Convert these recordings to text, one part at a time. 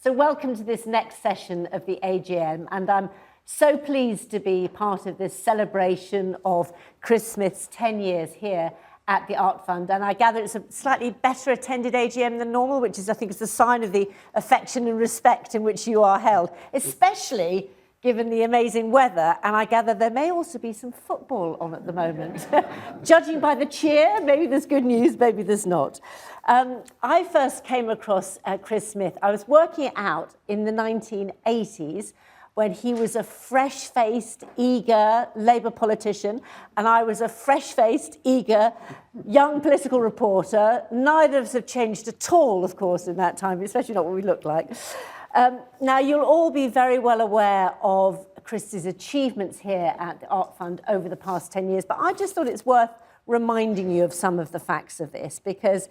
So welcome to this next session of the AGM, and I'm so pleased to be part of this celebration of Chris Smith's 10 years here at the Art Fund. And I gather it's a slightly better attended AGM than normal, which is, I think, is a sign of the affection and respect in which you are held, especially given the amazing weather. And I gather there may also be some football on at the moment. Judging by the cheer, maybe there's good news, maybe there's not. I first came across Chris Smith. I was working out in the 1980s when he was a fresh-faced, eager Labour politician, and I was a fresh-faced, eager young political reporter. Neither of us have changed at all, of course, in that time, especially not what we look like. Now, you'll all be very well aware of Chris's achievements here at the Art Fund over the past 10 years, but I just thought it's worth reminding you of some of the facts of this, because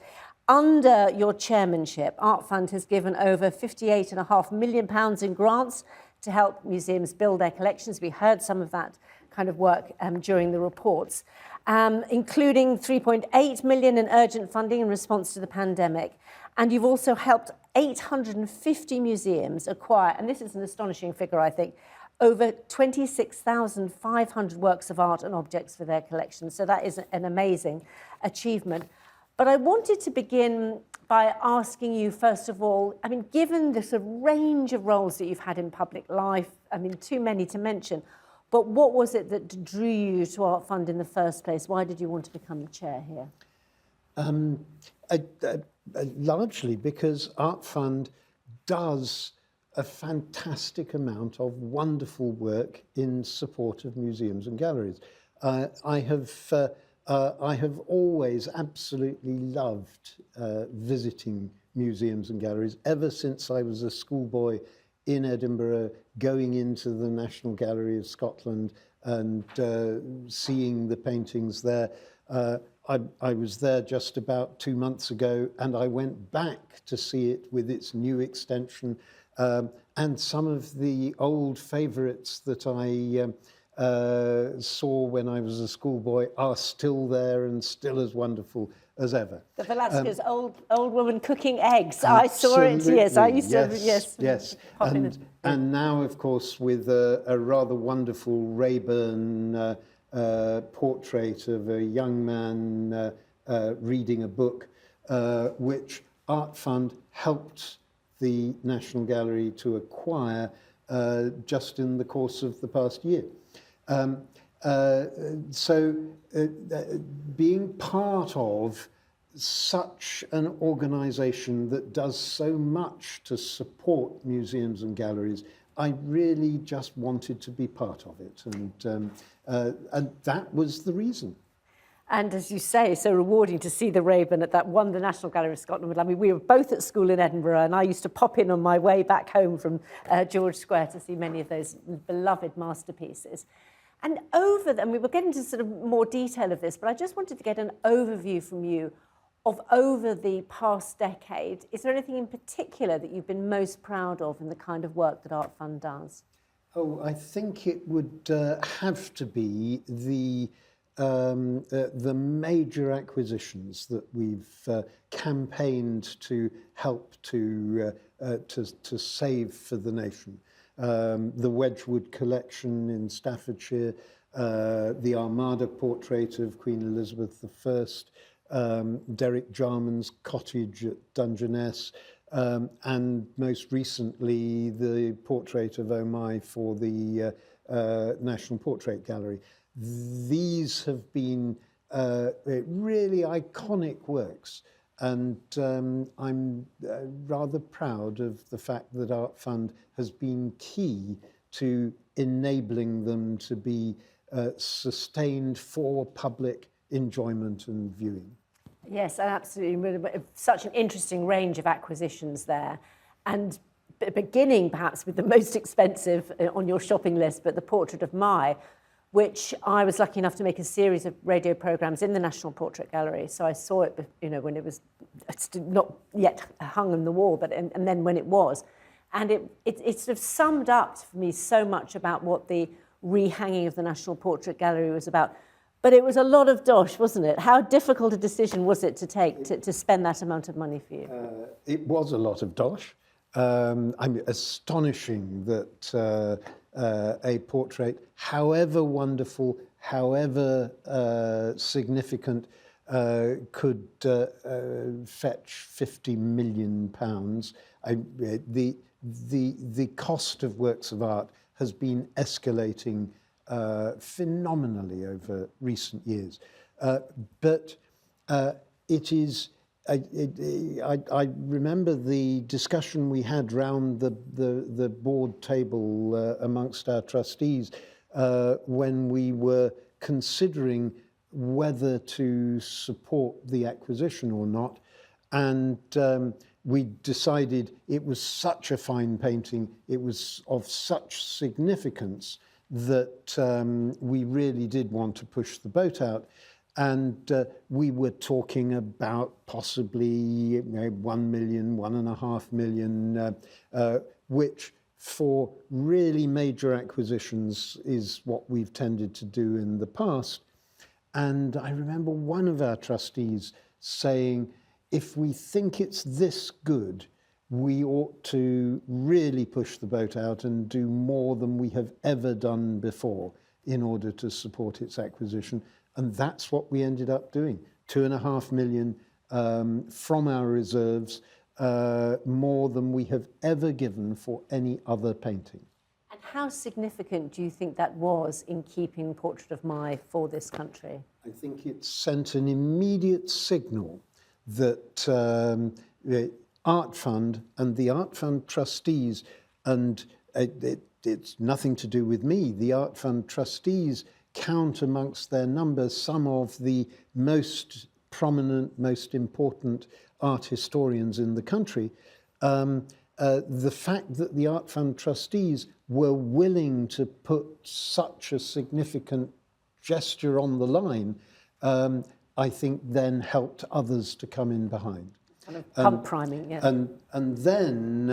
under your chairmanship, Art Fund has given over £58.5 million in grants to help museums build their collections. We heard some of that kind of work during the reports, including £3.8 million in urgent funding in response to the pandemic. And you've also helped 850 museums acquire, and this is an astonishing figure, I think, over 26,500 works of art and objects for their collections. So that is an amazing achievement. But I wanted to begin by asking you, first of all, I mean, given the sort of range of roles that you've had in public life, I mean, too many to mention, but what was it that drew you to Art Fund in the first place? Why did you want to become the chair here? Largely because Art Fund does a fantastic amount of wonderful work in support of museums and galleries. I have always absolutely loved visiting museums and galleries ever since I was a schoolboy in Edinburgh, going into the National Gallery of Scotland and seeing the paintings there. I was there just about 2 months ago, and I went back to see it with its new extension, and some of the old favourites that I saw when I was a schoolboy are still there and still as wonderful as ever. The Velasquez old woman cooking eggs. I saw it, yes. I used to, yes. And now, of course, with a rather wonderful Rayburn portrait of a young man reading a book, which Art Fund helped the National Gallery to acquire just in the course of the past year. Being part of such an organisation that does so much to support museums and galleries, I really just wanted to be part of it, and that was the reason. And as you say, so rewarding to see the Rayburn at that one, the National Gallery of Scotland. I mean, we were both at school in Edinburgh, and I used to pop in on my way back home from George Square to see many of those beloved masterpieces. And we will get into sort of more detail of this, but I just wanted to get an overview from you of over the past decade. Is there anything in particular that you've been most proud of in the kind of work that Art Fund does? Oh, I think it would have to be the major acquisitions that we've campaigned to help to save for the nation. The Wedgwood collection in Staffordshire, the Armada portrait of Queen Elizabeth I, Derek Jarman's cottage at Dungeness, and most recently the portrait of Oh My for the National Portrait Gallery. These have been really iconic works, and I'm rather proud of the fact that Art Fund has been key to enabling them to be sustained for public enjoyment and viewing. Yes, absolutely. Such an interesting range of acquisitions there. And beginning perhaps with the most expensive on your shopping list, but the portrait of Mai, which I was lucky enough to make a series of radio programmes in the National Portrait Gallery. So I saw it, when it was not yet hung on the wall, but and then when it was. And it sort of summed up for me so much about what the rehanging of the National Portrait Gallery was about. But it was a lot of dosh, wasn't it? How difficult a decision was it to take to spend that amount of money for you? It was a lot of dosh. I'm astonishing that a portrait, however wonderful, however significant, could fetch £50 million. The cost of works of art has been escalating phenomenally over recent years, but it is. I remember the discussion we had round the board table amongst our trustees when we were considering whether to support the acquisition or not, and we decided it was such a fine painting, it was of such significance that we really did want to push the boat out. And we were talking about possibly 1 million, 1.5 million, which for really major acquisitions is what we've tended to do in the past. And I remember one of our trustees saying, if we think it's this good, we ought to really push the boat out and do more than we have ever done before in order to support its acquisition. And that's what we ended up doing, 2.5 million from our reserves, more than we have ever given for any other painting. And how significant do you think that was in keeping Portrait of Mai for this country? I think it sent an immediate signal that the Art Fund and the Art Fund trustees, and it's nothing to do with me, the Art Fund trustees count amongst their numbers some of the most prominent, most important art historians in the country. The fact that the Art Fund trustees were willing to put such a significant gesture on the line, I think then helped others to come in behind. Kind of pump priming, yeah. And then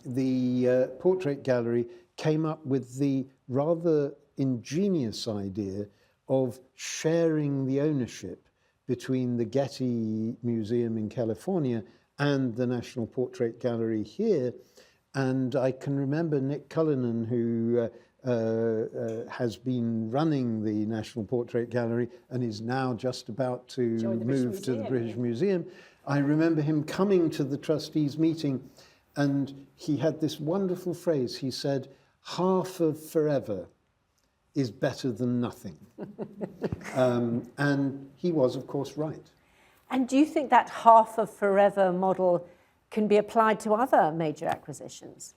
the Portrait Gallery came up with the rather ingenious idea of sharing the ownership between the Getty Museum in California and the National Portrait Gallery here. And I can remember Nick Cullinan, who has been running the National Portrait Gallery and is now just about to move to the British Museum. I remember him coming to the trustees meeting, and he had this wonderful phrase. He said, "Half of forever is better than nothing." And he was, of course, right. And do you think that half of forever model can be applied to other major acquisitions?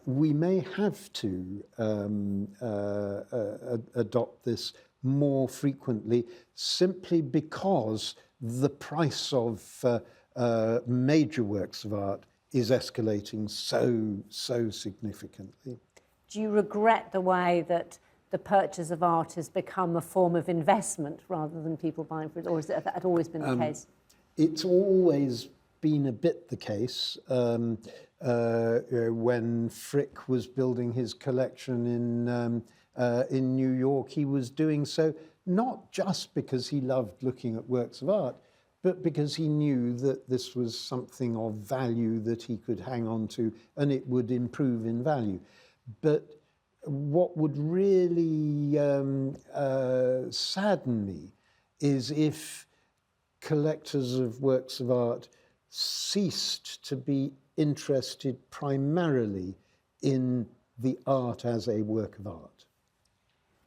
We may have to adopt this more frequently, simply because the price of major works of art is escalating so significantly. Do you regret the way that the purchase of art has become a form of investment rather than people buying for it, or has that always been the case? It's always been a bit the case. When Frick was building his collection in New York, he was doing so not just because he loved looking at works of art, but because he knew that this was something of value that he could hang on to and it would improve in value. But what would really sadden me is if collectors of works of art ceased to be interested primarily in the art as a work of art.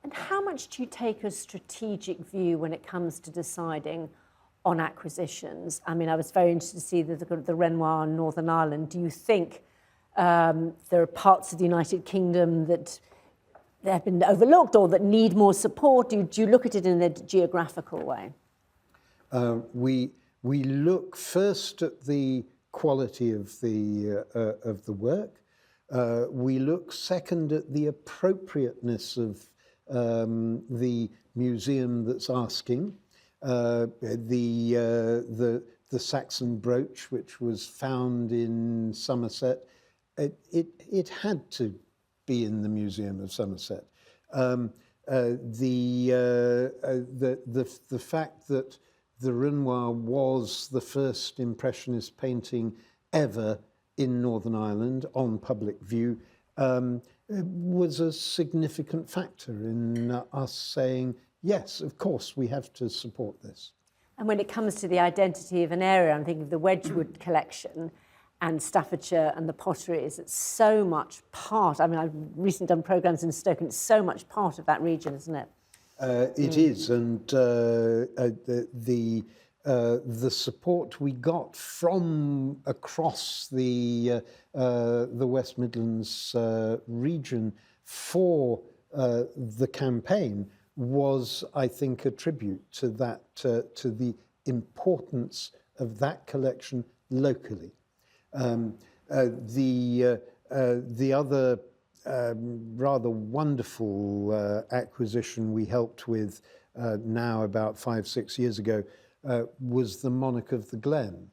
And how much do you take a strategic view when it comes to deciding on acquisitions? I mean, I was very interested to see the Renoir in Northern Ireland. Do you think there are parts of the United Kingdom that have been overlooked or that need more support? Do you look at it in a geographical way? We look first at the quality of the work. We look second at the appropriateness of the museum that's asking. The Saxon brooch, which was found in Somerset, it had to be in the Museum of Somerset. The fact that the Renoir was the first Impressionist painting ever in Northern Ireland on public view was a significant factor in us saying, yes, of course, we have to support this. And when it comes to the identity of an area, I'm thinking of the Wedgwood collection and Staffordshire and the potteries. It's so much part. I mean, I've recently done programmes in Stoke, and it's so much part of that region, isn't it? It is, and the support we got from across the West Midlands region for the campaign was, I think, a tribute to that, to the importance of that collection locally. The other rather wonderful acquisition we helped with now about 5-6 years ago was the Monarch of the Glen,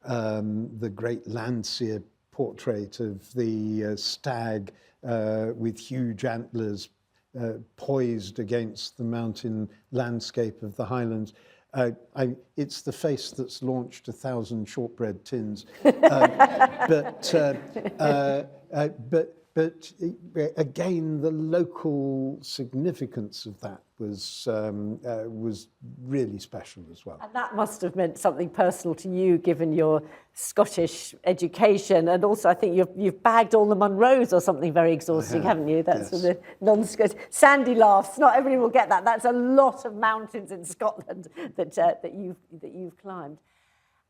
the great Landseer portrait of the stag with huge antlers poised against the mountain landscape of the Highlands. It's the face that's launched 1,000 shortbread tins, but again, the local significance of that was really special as well. And that must have meant something personal to you, given your Scottish education, and also I think you've bagged all the Munros or something very exhausting, haven't you? That's yes. the non-Scottish. Sandy laughs. Not everybody will get that. That's a lot of mountains in Scotland that you've climbed.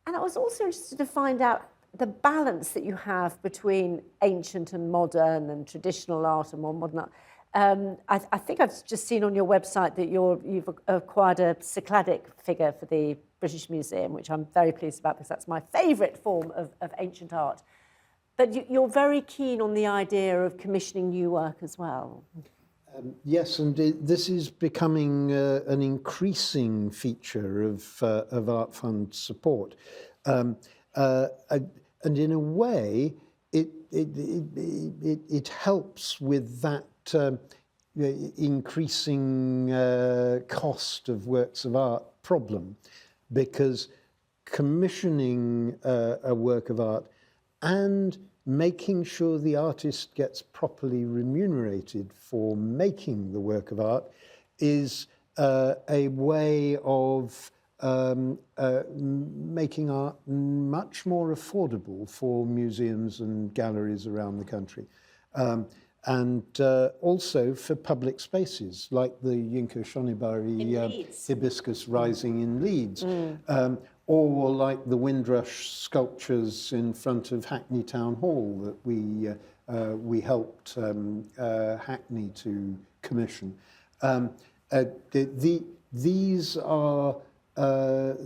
And I was also interested to find out the balance that you have between ancient and modern and traditional art and more modern art. I think I've just seen on your website that you've acquired a Cycladic figure for the British Museum, which I'm very pleased about because that's my favourite form of ancient art. But you're very keen on the idea of commissioning new work as well. Yes, and this is becoming an increasing feature of Art Fund support. And in a way, it helps with that increasing cost of works of art problem, because commissioning a work of art and making sure the artist gets properly remunerated for making the work of art is a way of making art much more affordable for museums and galleries around the country. And also for public spaces like the Yinka Shonibari Hibiscus Rising in Leeds, or like the Windrush sculptures in front of Hackney Town Hall that we helped Hackney to commission. These are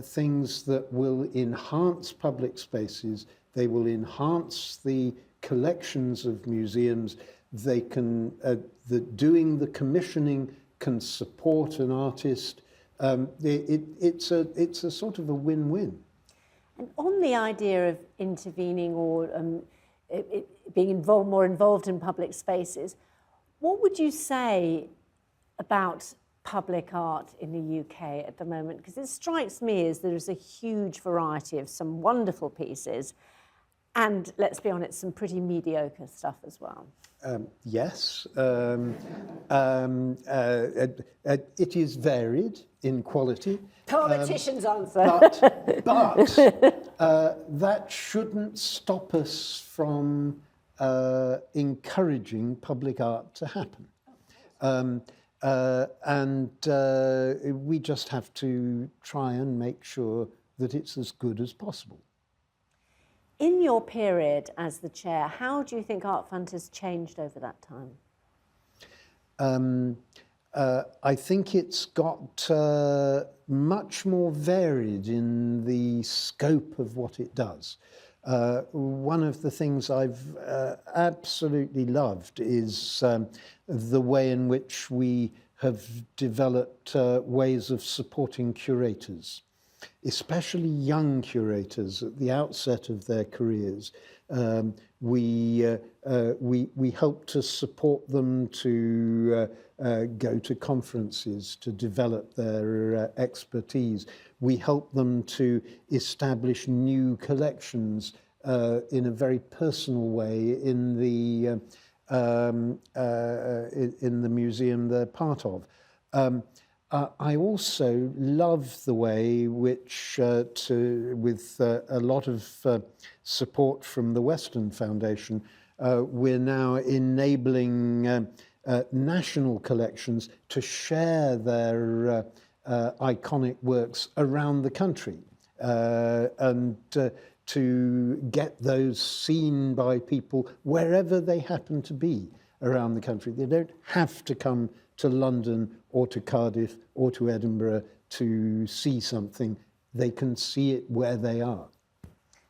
things that will enhance public spaces. They will enhance the collections of museums. They can, doing the commissioning can support an artist. It's a sort of a win-win. And on the idea of intervening or being more involved in public spaces, what would you say about public art in the UK at the moment? Because it strikes me as there's a huge variety of some wonderful pieces and, let's be honest, some pretty mediocre stuff as well. Yes, it is varied in quality. Politicians' answer. But that shouldn't stop us from encouraging public art to happen. And we just have to try and make sure that it's as good as possible. In your period as the chair, how do you think Art Fund has changed over that time? I think it's got much more varied in the scope of what it does. One of the things I've absolutely loved is the way in which we have developed ways of supporting curators, especially young curators at the outset of their careers. We help to support them to go to conferences, to develop their expertise. We help them to establish new collections in a very personal way in the museum they're part of. I also love the way which, with a lot of support from the Western Foundation, we're now enabling national collections to share their iconic works around the country, and to get those seen by people wherever they happen to be around the country. They don't have to come to London or to Cardiff or to Edinburgh to see something. They can see it where they are.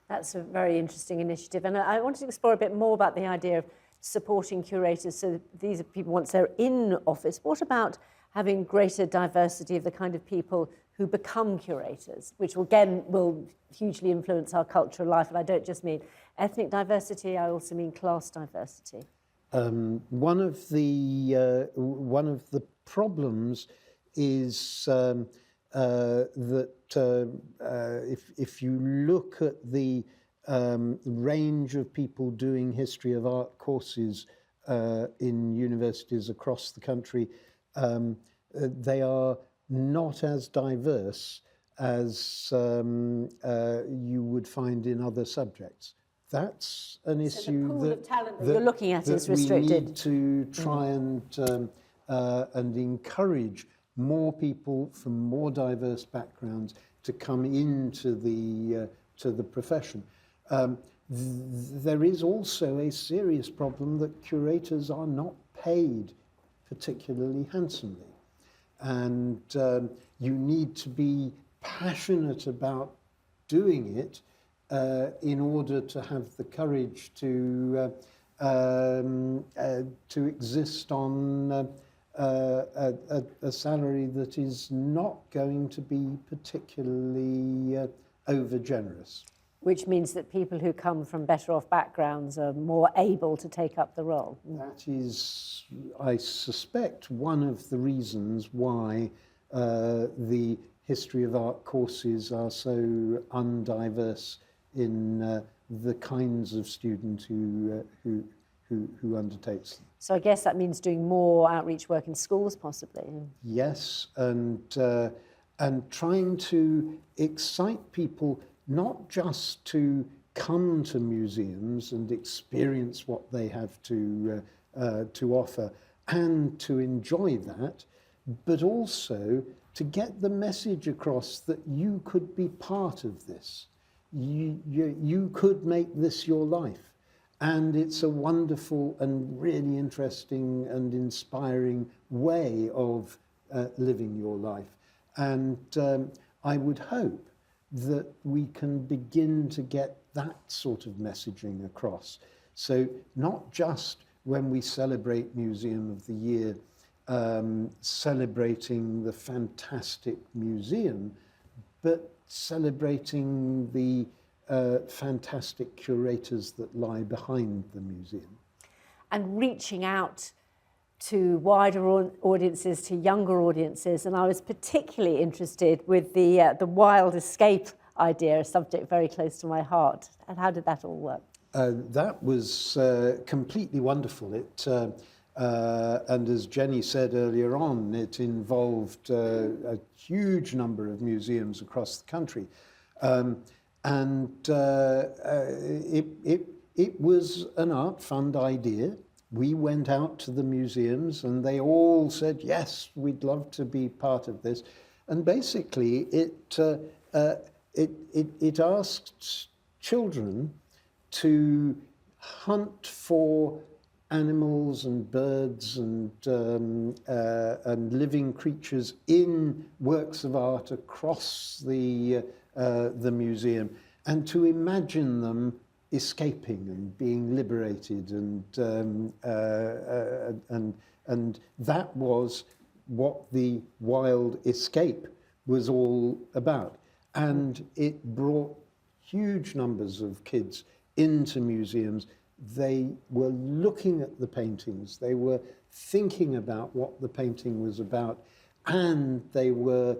That's a very interesting initiative. And I wanted to explore a bit more about the idea of supporting curators. So these are people once they're in office. What about having greater diversity of the kind of people who become curators, which again will hugely influence our cultural life? And I don't just mean ethnic diversity, I also mean class diversity. One of the problems is that if you look at the range of people doing history of art courses in universities across the country, they are not as diverse as you would find in other subjects. That's an issue the pool of talent that you're looking at is restricted. We need to try and encourage more people from more diverse backgrounds to come into the profession. There is also a serious problem that curators are not paid particularly handsomely, and you need to be passionate about doing it in order to have the courage to exist on a salary that is not going to be particularly over generous. Which means that people who come from better off backgrounds are more able to take up the role. That is, I suspect, one of the reasons why the history of art courses are so undiverse in the kinds of student who undertakes them. So I guess that means doing more outreach work in schools, possibly. Yes, and trying to excite people not just to come to museums and experience what they have to offer and to enjoy that, but also to get the message across that you could be part of this. You could make this your life. And it's a wonderful and really interesting and inspiring way of living your life. And I would hope that we can begin to get that sort of messaging across. So not just when we celebrate Museum of the Year, celebrating the fantastic museum, but celebrating the fantastic curators that lie behind the museum. And reaching out to wider audiences, to younger audiences. And I was particularly interested with the wild escape idea, a subject very close to my heart. And how did that all work? That was completely wonderful. And as Jenny said earlier on, it involved a huge number of museums across the country. It was an Art Fund idea. We went out to the museums and they all said, yes, we'd love to be part of this. And basically it asked children to hunt for animals and birds and living creatures in works of art across the museum, and to imagine them escaping and being liberated, and that was what the wild escape was all about. And it brought huge numbers of kids into museums. They were looking at the paintings, they were thinking about what the painting was about, and they were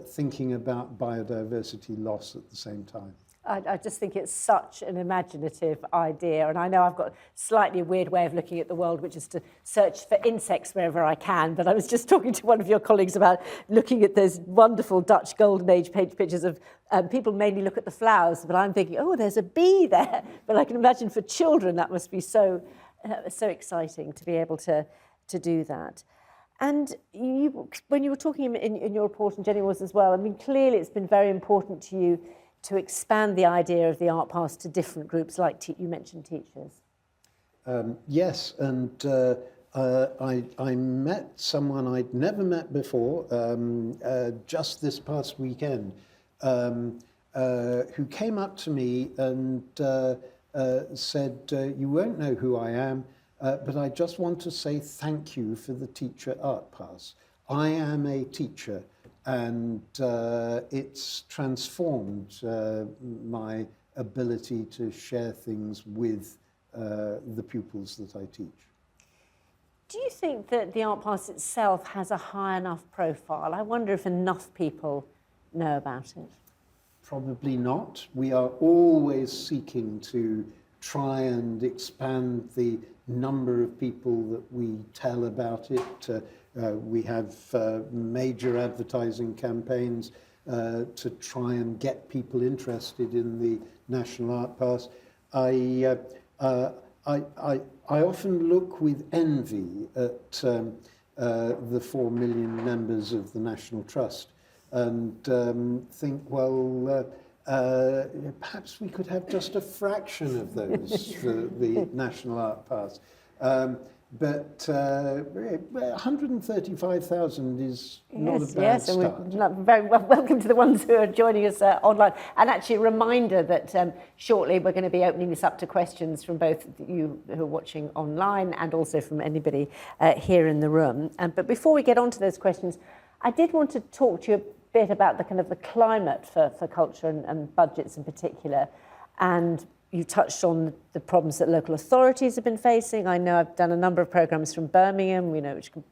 thinking about biodiversity loss at the same time. I just think it's such an imaginative idea. And I know I've got a slightly weird way of looking at the world, which is to search for insects wherever I can. But I was just talking to one of your colleagues about looking at those wonderful Dutch Golden Age pictures of people mainly look at the flowers. But I'm thinking, oh, there's a bee there. But I can imagine for children that must be so exciting to be able to do that. And when you were talking in your report, and Jenny was as well, I mean, clearly it's been very important to you to expand the idea of the art pass to different groups, like you mentioned teachers. Yes, and I met someone I'd never met before just this past weekend, who came up to me and said, you won't know who I am, but I just want to say thank you for the teacher art pass. I am a teacher, and it's transformed my ability to share things with the pupils that I teach. Do you think that the art pass itself has a high enough profile? I wonder if enough people know about it. Probably not. We are always seeking to try and expand the number of people that we tell about it. We have major advertising campaigns to try and get people interested in the National Art Pass. I often look with envy at the 4 million members of the National Trust and think, well, perhaps we could have just a fraction of those for the National Art Pass. But 135,000 is not a bad start. And very welcome to the ones who are joining us online. And actually a reminder that shortly we're going to be opening this up to questions from both you who are watching online and also from anybody here in the room. But before we get on to those questions, I did want to talk to you a bit about the kind of the climate for culture and budgets in particular. And you touched on the problems that local authorities have been facing. I know I've done a number of programmes from Birmingham, which can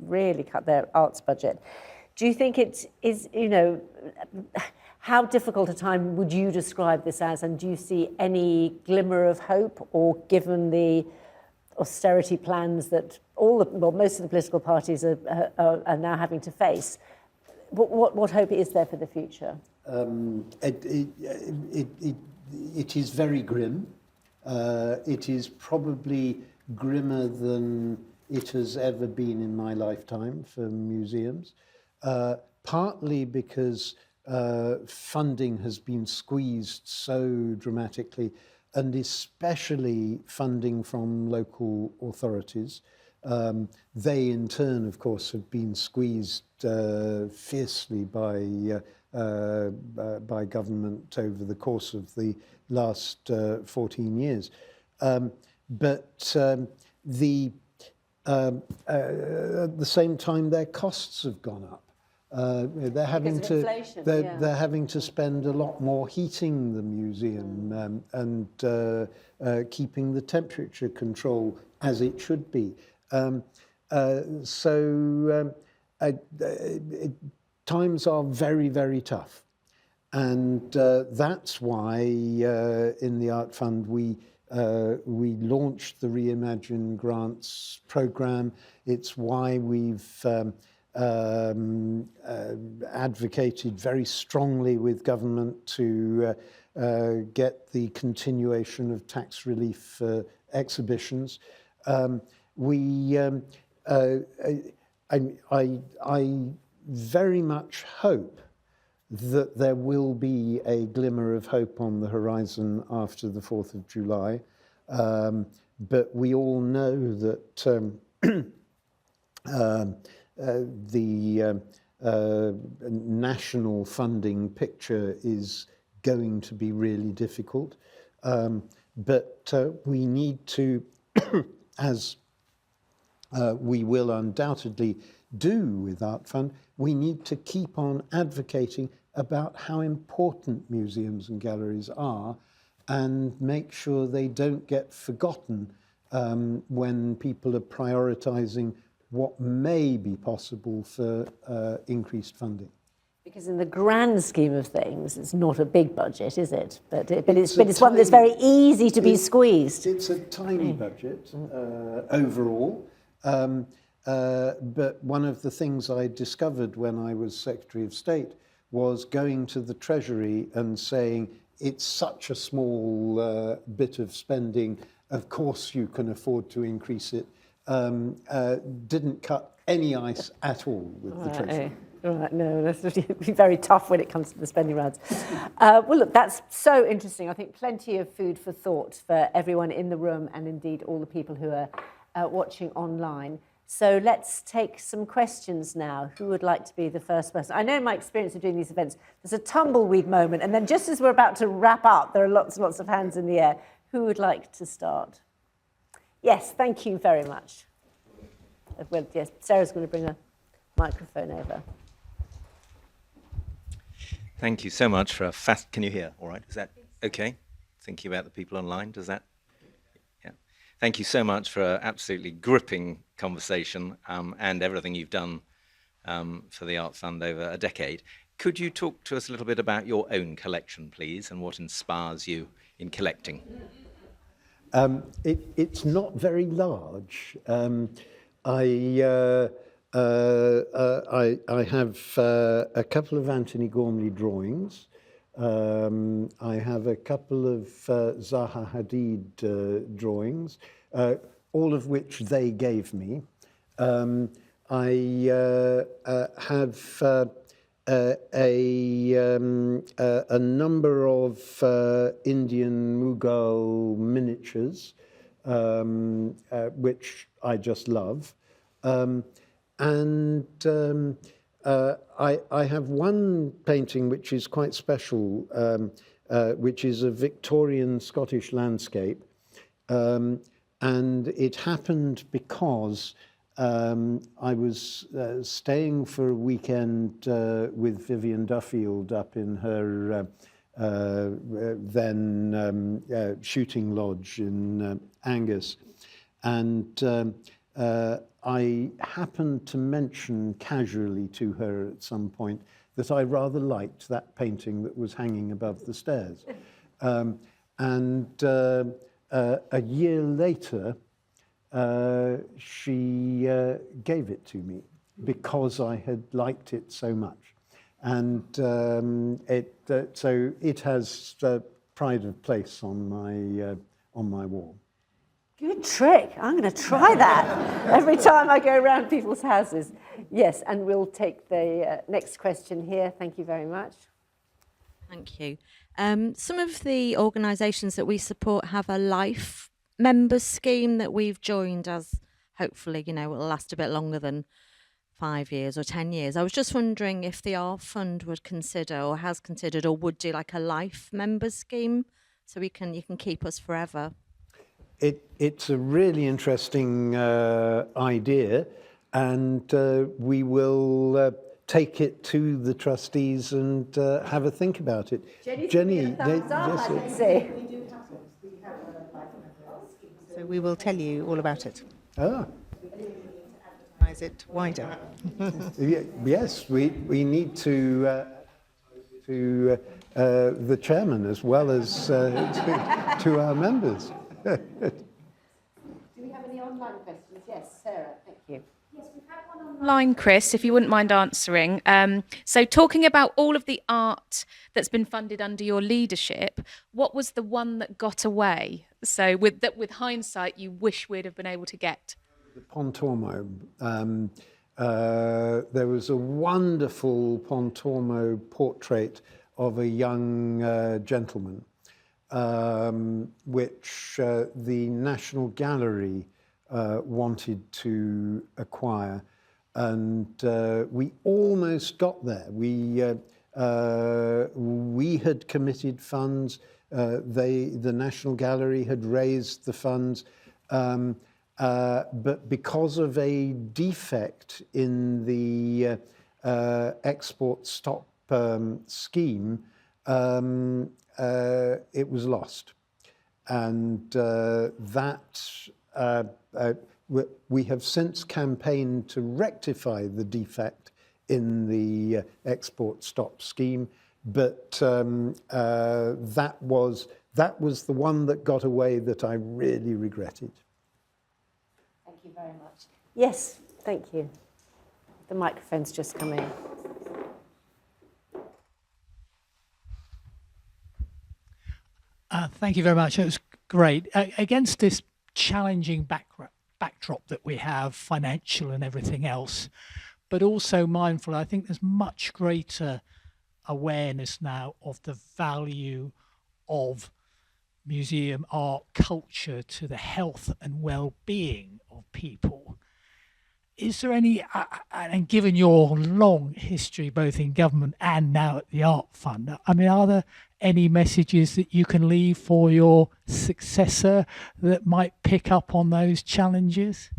really cut their arts budget. Do you think it is, how difficult a time would you describe this as? And do you see any glimmer of hope, or given the austerity plans that most of the political parties are now having to face, what hope is there for the future? It is very grim. It is probably grimmer than it has ever been in my lifetime for museums, partly because funding has been squeezed so dramatically, and especially funding from local authorities. They, in turn, of course, have been squeezed fiercely by government over the course of the last 14 years. But at the same time, their costs have gone up. They're having to spend a lot more heating the museum and keeping the temperature control as it should be. Times are very, very tough. And that's why in the Art Fund we launched the Reimagine Grants programme. It's why we've advocated very strongly with government to get the continuation of tax relief for exhibitions. I very much hope that there will be a glimmer of hope on the horizon after the 4th of July. But we all know that the national funding picture is going to be really difficult. But we need to, as we will undoubtedly do with Art Fund, we need to keep on advocating about how important museums and galleries are and make sure they don't get forgotten when people are prioritising what may be possible for increased funding. Because in the grand scheme of things, it's not a big budget, is it? But it's one that's very easy to be squeezed. It's a tiny budget overall. But one of the things I discovered when I was Secretary of State was going to the Treasury and saying, it's such a small bit of spending, of course you can afford to increase it. Didn't cut any ice at all with the Treasury. Right, no, that's be very tough when it comes to the spending rounds. Well, look, that's so interesting. I think plenty of food for thought for everyone in the room and indeed all the people who are watching online. So let's take some questions now. Who would like to be the first person? I know in my experience of doing these events, there's a tumbleweed moment, and then just as we're about to wrap up, there are lots and lots of hands in the air. Who would like to start? Yes, thank you very much. Well, yes, Sarah's going to bring a microphone over. Thank you so much for a can you hear all right? Is that okay? Thinking about the people online, does that? Yeah. Thank you so much for an absolutely gripping conversation and everything you've done for the Art Fund over a decade. Could you talk to us a little bit about your own collection, please, and what inspires you in collecting? It's not very large. I have a couple of Anthony Gormley drawings. I have a couple of Zaha Hadid drawings, all of which they gave me. I have a number of Indian Mughal miniatures, which I just love. I have one painting which is quite special, which is a Victorian Scottish landscape. And it happened because I was staying for a weekend with Vivian Duffield up in her then shooting lodge in Angus. And I happened to mention casually to her at some point that I rather liked that painting that was hanging above the stairs. A year later, she gave it to me because I had liked it so much. And so it has pride of place on my wall. Good trick. I'm going to try that every time I go around people's houses. Yes, and we'll take the next question here. Thank you very much. Thank you. Some of the organisations that we support have a life members scheme that we've joined as hopefully, it will last a bit longer than 5 years or 10 years. I was just wondering if the Art Fund would consider or has considered or would do like a life members scheme so you can keep us forever. It's a really interesting idea, and we will take it to the trustees and have a think about it. Jenny, so we will tell you all about it. Ah. Is it wider? Yes, we need to the chairman as well as to our members. Do we have any online questions? Yes, Sarah, thank you. Yes, we've had one online, Chris, if you wouldn't mind answering. So talking about all of the art that's been funded under your leadership, what was the one that got away? So with hindsight, you wish we'd have been able to get? The Pontormo. There was a wonderful Pontormo portrait of a young gentleman, which the National Gallery wanted to acquire, and we almost got there. We had committed funds. The National Gallery had raised the funds, but because of a defect in the export stop scheme, it was lost. And we have since campaigned to rectify the defect in the export stop scheme, but that was the one that got away that I really regretted. Thank you very much. Yes, thank you. The microphone's just come in. Thank you very much. It was great. Against this challenging backdrop that we have, financial and everything else, but also mindful, I think there's much greater awareness now of the value of museum art culture to the health and well-being of people. Is there any, and given your long history both in government and now at the Art Fund, I mean, are there any messages that you can leave for your successor that might pick up on those challenges?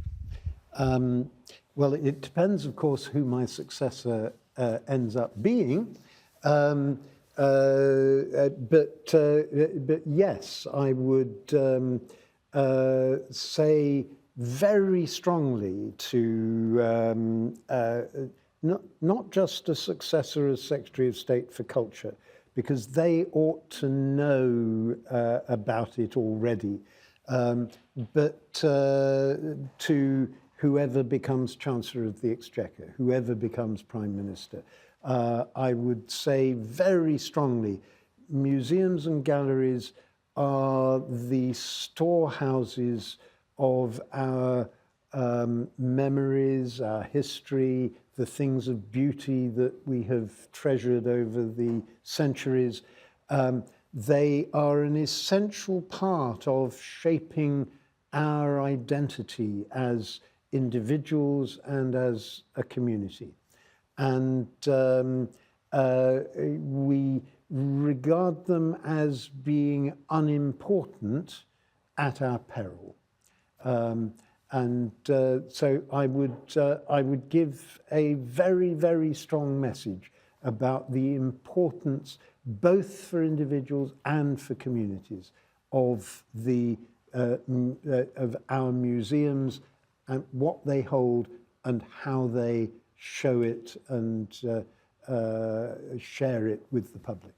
Well, it depends, of course, who my successor ends up being. But yes, I would say very strongly to not just a successor as Secretary of State for Culture, because they ought to know about it already, but to whoever becomes Chancellor of the Exchequer, whoever becomes Prime Minister, I would say very strongly, museums and galleries are the storehouses of our memories, our history, the things of beauty that we have treasured over the centuries. They are an essential part of shaping our identity as individuals and as a community. And we regard them as being unimportant at our peril. So I would give a very, very strong message about the importance, both for individuals and for communities, of of our museums and what they hold and how they show it and share it with the public.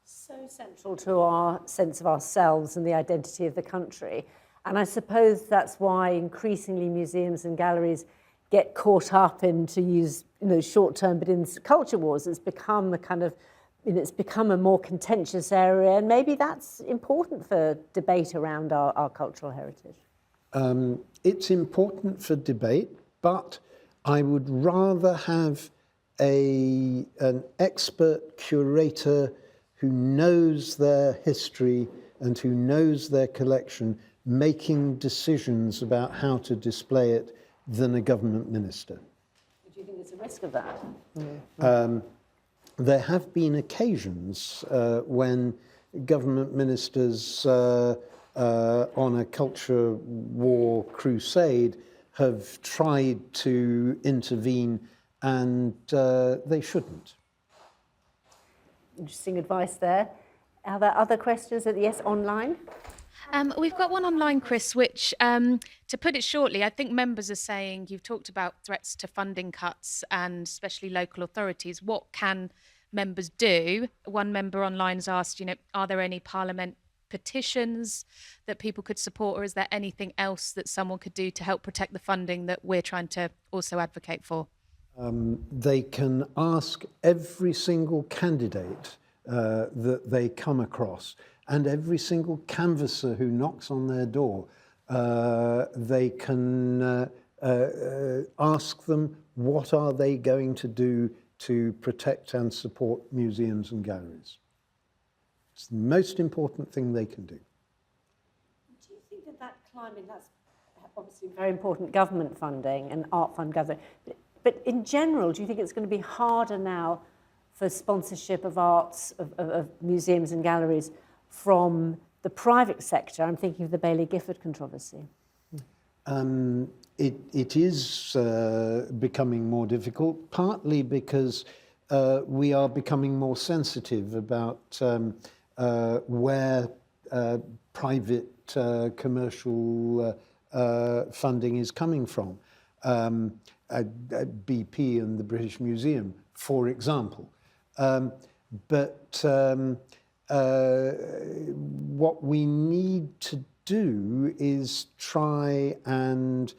So central to our sense of ourselves and the identity of the country. And I suppose that's why increasingly museums and galleries get caught up in, to use short term, but in culture wars, it's become a kind of, it's become a more contentious area, and maybe that's important for debate around our cultural heritage. It's important for debate, but I would rather have an expert curator who knows their history and who knows their collection making decisions about how to display it than a government minister. Do you think there's a risk of that? There have been occasions when government ministers on a culture war crusade have tried to intervene, and they shouldn't. Interesting advice there. Are there other questions? Yes, online? We've got one online, Chris, which, to put it shortly, I think members are saying, you've talked about threats to funding cuts and especially local authorities. What can members do? One member online has asked, are there any Parliament petitions that people could support, or is there anything else that someone could do to help protect the funding that we're trying to also advocate for? They can ask every single candidate that they come across, and every single canvasser who knocks on their door. They can ask them, what are they going to do to protect and support museums and galleries? It's the most important thing they can do. Do you think that climate, that's obviously very important government funding and art fund gathering, but in general, do you think it's going to be harder now for sponsorship of arts, of museums and galleries from the private sector? I'm thinking of the Baillie Gifford controversy. It is becoming more difficult, partly because we are becoming more sensitive about where private commercial funding is coming from. BP and the British Museum, for example. What we need to do is try and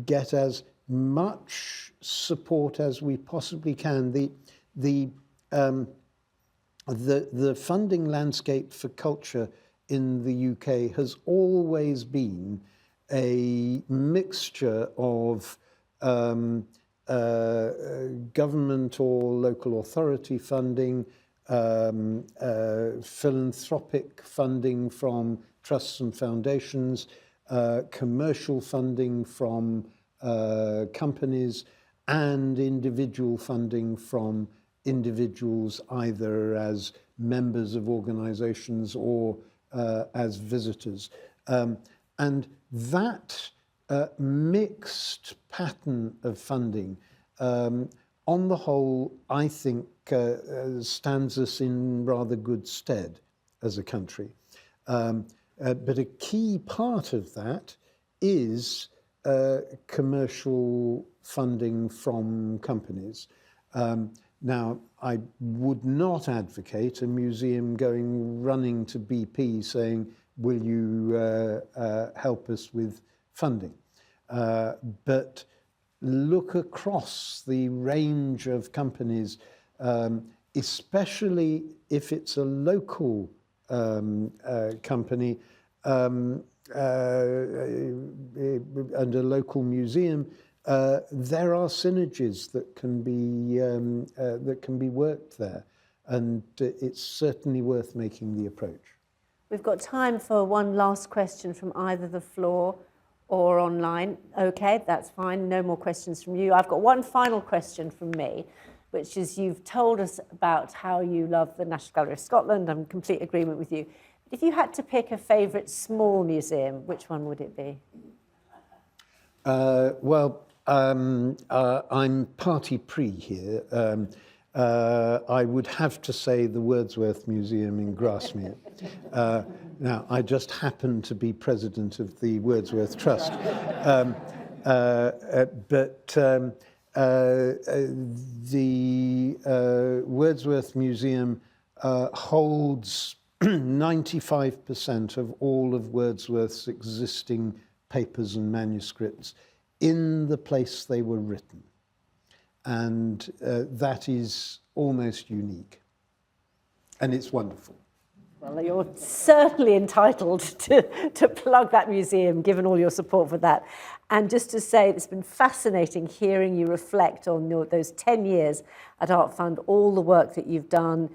get as much support as we possibly can. The funding landscape for culture in the UK has always been a mixture of government or local authority funding, philanthropic funding from trusts and foundations, commercial funding from companies, and individual funding from individuals either as members of organizations or as visitors. And that mixed pattern of funding, on the whole, I think stands us in rather good stead as a country. But a key part of that is commercial funding from companies. Now, I would not advocate a museum running to BP saying, will you help us with funding? But look across the range of companies, especially if it's a local company and a local museum. There are synergies that can be worked there, and it's certainly worth making the approach. We've got time for one last question from either the floor or online. Okay, that's fine. No more questions from you. I've got one final question from me, which is you've told us about how you love the National Gallery of Scotland. I'm in complete agreement with you. If you had to pick a favourite small museum, which one would it be? I'm party pre here. I would have to say the Wordsworth Museum in Grasmere. Now, I just happen to be president of the Wordsworth Trust. The Wordsworth Museum holds 95% of all of Wordsworth's existing papers and manuscripts in the place they were written. And that is almost unique. And it's wonderful. Well, you're certainly entitled to plug that museum, given all your support for that. And just to say, it's been fascinating hearing you reflect on those 10 years at Art Fund, all the work that you've done,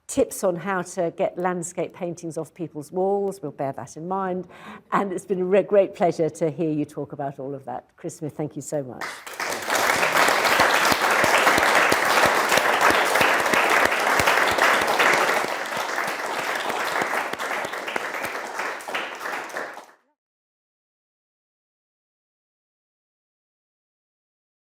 tips on how to get landscape paintings off people's walls. We'll bear that in mind. And it's been a great pleasure to hear you talk about all of that. Chris Smith, thank you so much.